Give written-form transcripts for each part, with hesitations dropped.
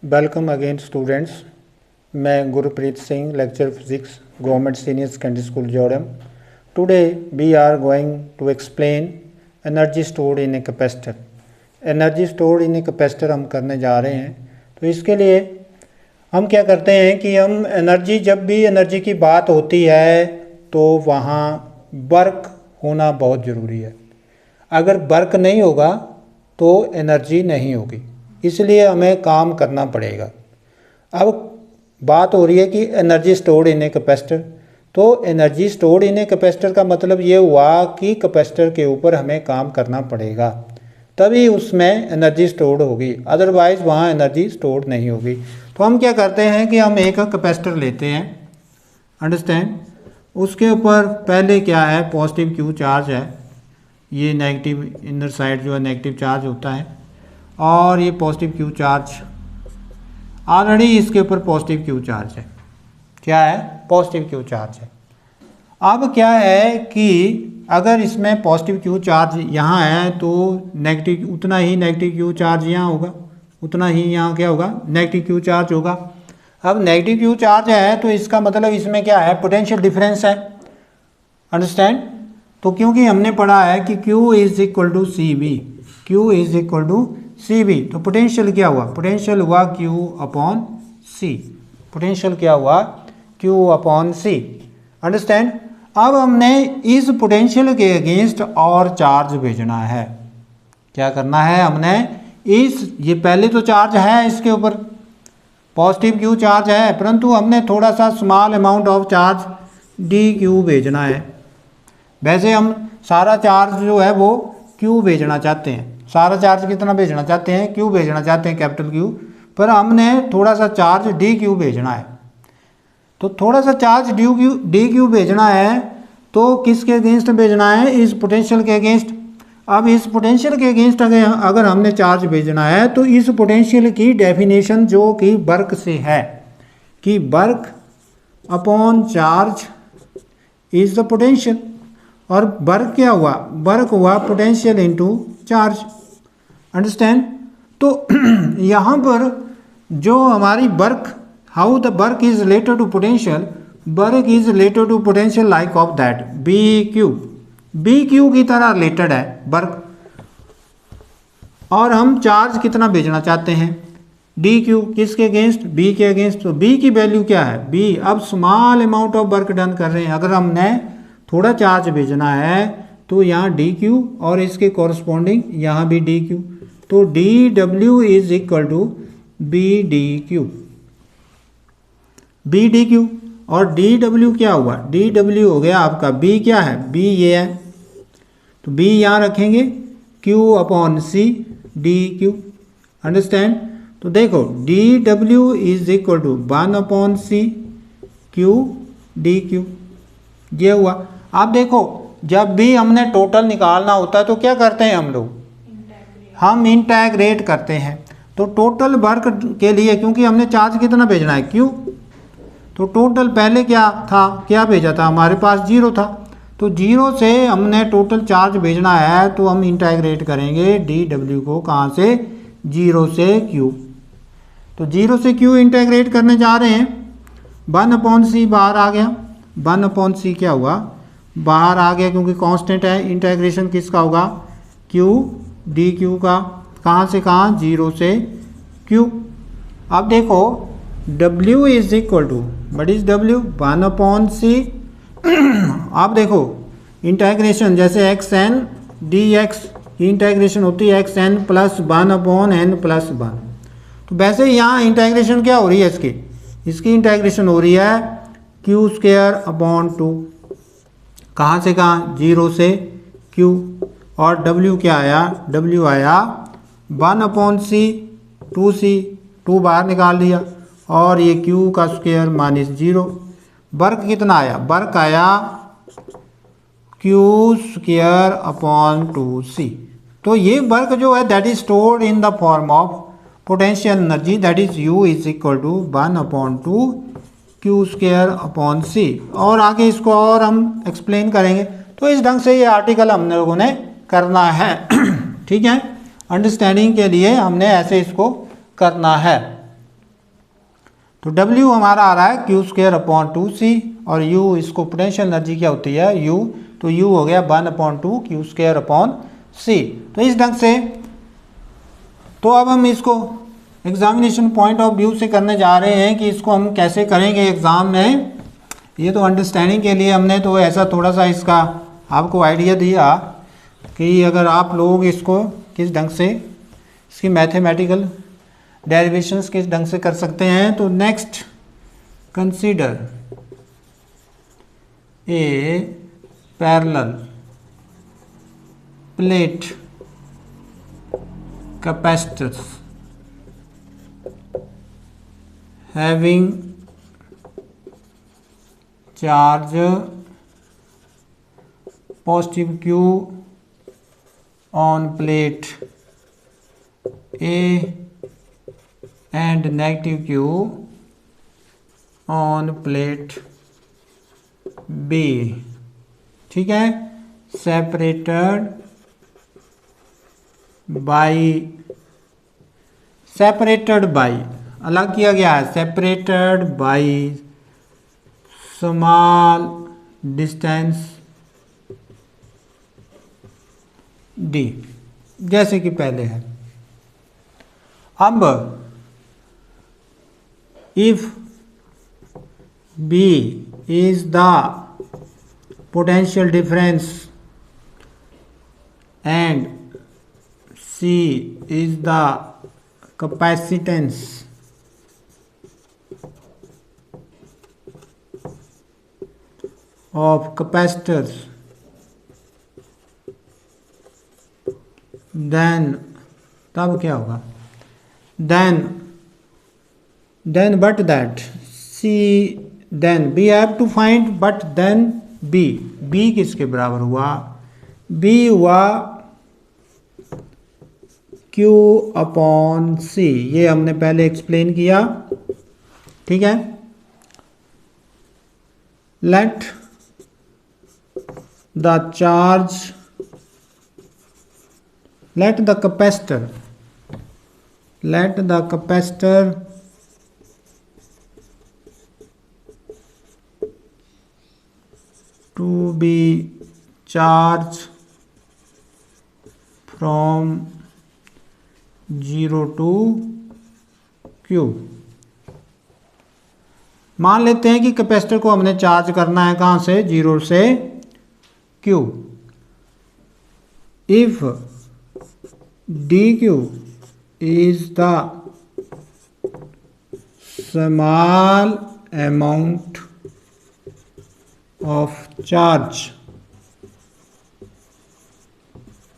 Welcome again students. मैं Gurpreet Singh, lecture physics, government senior secondary school Jodam. Today we are going to explain energy stored in a capacitor. Energy stored in a capacitor हम करने जा रहे हैं। तो इसके लिए हम क्या करते हैं कि हम एनर्जी, जब भी एनर्जी की बात होती है तो वहाँ वर्क होना बहुत ज़रूरी है। अगर वर्क नहीं होगा तो एनर्जी नहीं होगी, इसलिए हमें काम करना पड़ेगा। अब बात हो रही है कि energy stored in a capacitor. तो energy stored in a capacitor का मतलब ये हुआ कि कैपेसिटर के ऊपर हमें काम करना पड़ेगा, तभी उसमें एनर्जी स्टोर्ड होगी, अदरवाइज़ वहाँ एनर्जी स्टोर्ड नहीं होगी। तो हम क्या करते हैं कि हम एक कैपेसिटर लेते हैं, अंडरस्टैंड। उसके ऊपर पहले क्या है, पॉजिटिव क्यू चार्ज है, ये नेगेटिव इनर साइड जो है नेगेटिव चार्ज होता है, और ये पॉजिटिव क्यू चार्ज, ऑलरेडी इसके ऊपर पॉजिटिव क्यू चार्ज है। क्या है? पॉजिटिव क्यू चार्ज है। अब क्या है कि अगर इसमें पॉजिटिव क्यू चार्ज यहाँ है तो नेगेटिव, उतना ही नेगेटिव क्यू चार्ज यहाँ होगा, उतना ही यहाँ क्या होगा, नेगेटिव क्यू चार्ज होगा। अब नेगेटिव क्यू चार्ज है तो इसका मतलब इसमें क्या है, पोटेंशियल डिफरेंस है, अंडरस्टैंड। तो क्योंकि हमने पढ़ा है कि Q is equal to C B, Q is equal to C B, तो पोटेंशियल क्या हुआ, पोटेंशियल हुआ Q अपॉन सी, पोटेंशियल क्या हुआ, Q अपॉन सी, अंडरस्टैंड। अब हमने इस पोटेंशियल के अगेंस्ट और चार्ज भेजना है। क्या करना है हमने, इस, ये पहले तो चार्ज है इसके ऊपर, पॉजिटिव Q चार्ज है, परंतु हमने थोड़ा सा small amount of charge dQ भेजना है। वैसे हम सारा चार्ज जो है वो Q भेजना चाहते हैं, सारा चार्ज कितना भेजना चाहते हैं, Q भेजना चाहते हैं, कैपिटल Q, पर हमने थोड़ा सा चार्ज dQ भेजना है। तो थोड़ा सा चार्ज dQ भेजना है तो किसके अगेंस्ट भेजना है, इस पोटेंशियल के अगेंस्ट। अब इस पोटेंशियल के अगेंस्ट अगर हमने चार्ज भेजना है तो इस पोटेंशियल की डेफिनेशन जो कि वर्क से है कि work upon charge is the potential, और वर्क क्या हुआ, वर्क हुआ पोटेंशियल इनटू चार्ज, अंडरस्टैंड। तो यहाँ पर जो हमारी work, how the work is related to potential, work is related to potential like of that B Q की तरह रिलेटेड है वर्क। और हम चार्ज कितना भेजना चाहते हैं, डी क्यू, किसके अगेंस्ट, बी के अगेंस्ट। तो बी की वैल्यू क्या है, बी। अब small amount of work done कर रहे हैं, अगर हमने थोड़ा चार्ज भेजना है तो यहाँ डी क्यू और इसके कॉरस्पॉन्डिंग यहाँ भी डी क्यू, तो D W is equal to B D Q, B D Q. और डी डब्ल्यू क्या हुआ, डी डब्ल्यू हो गया आपका, बी क्या है, बी ये है, तो बी यहाँ रखेंगे, Q upon C D Q, understand. तो देखो D W is equal to 1 upon C Q D Q, ये हुआ। अब देखो जब भी हमने टोटल निकालना होता है तो क्या करते हैं हम लोग, हम इंटेग्रेट करते हैं। तो टोटल वर्क के लिए, क्योंकि हमने चार्ज कितना भेजना है, क्यू, तो टोटल पहले क्या था, क्या भेजा था, हमारे पास 0 था, तो 0 से हमने टोटल चार्ज भेजना है तो हम इंटेग्रेट करेंगे डी डब्ल्यू को, कहाँ से, 0 से Q। तो 0 से Q इंटेग्रेट करने जा रहे हैं, 1 अपॉन सी बाहर आ गया, 1 अपॉन सी क्या हुआ, बाहर आ गया, क्योंकि कांस्टेंट है। इंटेग्रेशन किसका होगा, Q डी क्यू का, कहाँ से कहाँ, 0 से Q। अब देखो W is equal to, what is W, 1 upon C. आप देखो इंटेग्रेशन जैसे एक्स एन डी एक्स की इंटेग्रेशन होती है X N plus 1 upon N plus 1। तो वैसे यहाँ इंटेग्रेशन क्या हो रही है इसकी इंटेग्रेशन हो रही है क्यू स्क्वायर अपॉन 2, कहाँ से कहाँ, 0 से Q। और W क्या आया, W आया 1 अपॉन सी, 2c, 2 बाहर निकाल दिया, और ये Q का स्क्वायर माइनस 0। वर्क कितना आया, वर्क आया Q स्क्वायर अपॉन 2c। तो ये वर्क जो है that is stored in the form of potential energy, that is U is equal to 1 upon 2 Q square upon c। और आगे इसको और हम एक्सप्लेन करेंगे। तो इस ढंग से ये आर्टिकल हम लोगों ने करना है, ठीक है, अंडरस्टैंडिंग के लिए हमने ऐसे इसको करना है। तो W हमारा आ रहा है Q²/2C और U, इसको पोटेंशियल एनर्जी क्या होती है U, तो U हो गया 1/2 Q²/C। तो इस ढंग से, तो अब हम इसको एग्जामिनेशन पॉइंट ऑफ व्यू से करने जा रहे हैं कि इसको हम कैसे करेंगे एग्ज़ाम में। ये तो अंडरस्टैंडिंग के लिए हमने तो ऐसा थोड़ा सा इसका आपको आइडिया दिया कि अगर आप लोग इसको किस ढंग से इसकी मैथमेटिकल डेरिवेशंस किस ढंग से कर सकते हैं। तो next, consider a parallel plate capacitor having charge positive Q on plate A and negative Q on plate B, ठीक है, separated by अलग किया गया है, separated by small distance d, जैसे कि पहले है। अब if B is the potential difference and C is the capacitance of capacitors, then तब क्या होगा, then but that C, then we have to find but then B किसके बराबर हुआ, B हुआ Q/C, ये हमने पहले एक्सप्लेन किया, ठीक है। Let the charge, let the capacitor to be charged from 0 to Q। मान लेते हैं कि कैपेसिटर को हमने चार्ज करना है कहाँ से, 0 से Q। If dq is the small amount of charge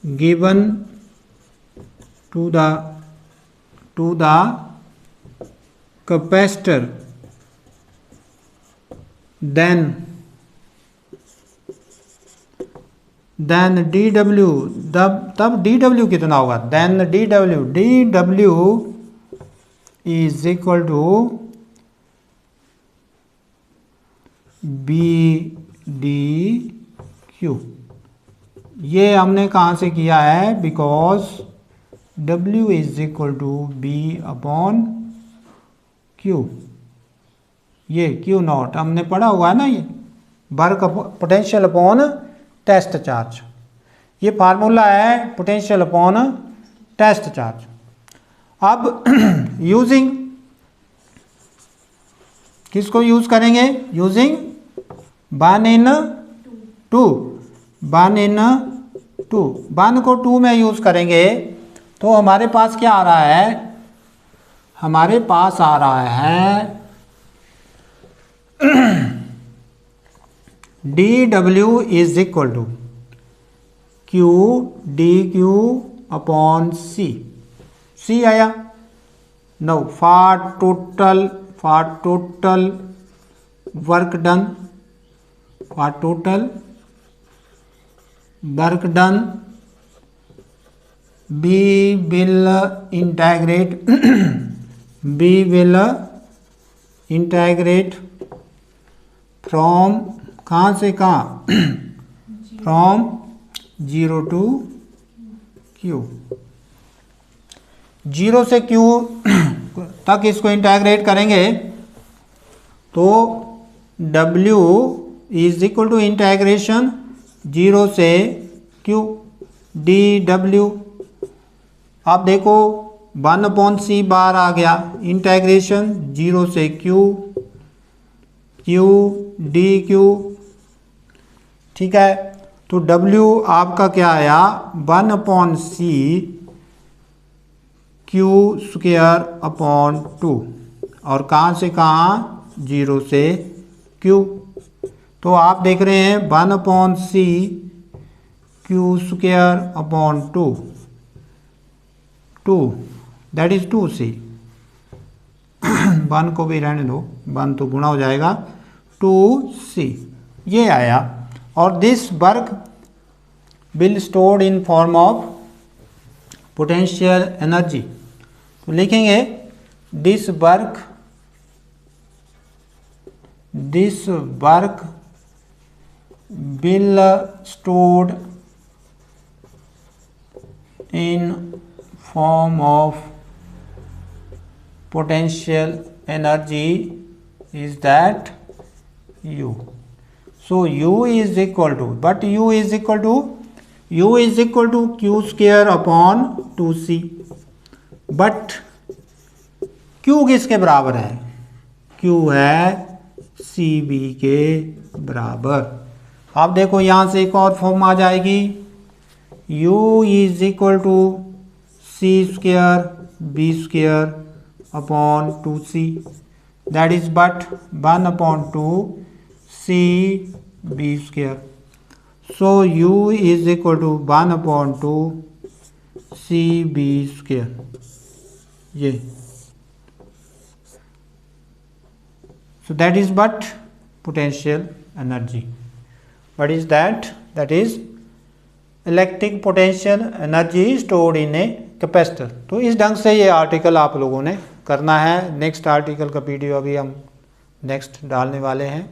given to the capacitor, then dw, तब dw कितना होगा, then dw is equal to bdq। ये हमने कहाँ से किया है, because w is equal to b/q, ये Q0 हमने पढ़ा हुआ है ना, ये work potential upon test charge, ये फार्मूला है पोटेंशियल अपॉन टेस्ट चार्ज। अब यूजिंग किसको यूज करेंगे, यूजिंग 1/2, 1 को 2 में यूज करेंगे तो हमारे पास क्या आ रहा है, हमारे पास आ रहा है dw is equal to q dq/c, c आया। No for total work done, we will integrate from कहाँ से कहाँ, फ्रॉम 0 to Q, 0 से Q तक इसको इंटीग्रेट करेंगे तो W is equal to integration 0 से Q dW। आप देखो 1/c बार आ गया, इंटीग्रेशन 0 से Q dQ। ठीक है, तो W आपका क्या आया 1/c Q²/2 और कहाँ से कहाँ 0 से Q। तो आप देख रहे हैं 1/c Q²/2 2 that is 2c। 1 को भी रहने दो, 1 तो गुणा हो जाएगा 2c, ये आया। और this work will stored in form of potential energy. तो लिखेंगे this work will stored in form of potential energy is that U. So U is equal to, but U is equal to Q²/2c, but Q किसके बराबर है? Q है CB के बराबर। आप देखो यहाँ से एक और फॉर्म आ जाएगी, U is equal to C²/2c, that is but 1/2cB²। So U is equal to 1/2cB², ये। So that is but potential energy. What is that? That is electric potential energy stored in a capacitor. तो इस ढंग से ये article आप लोगों ने करना है। नेक्स्ट आर्टिकल का वीडियो अभी हम नेक्स्ट डालने वाले हैं।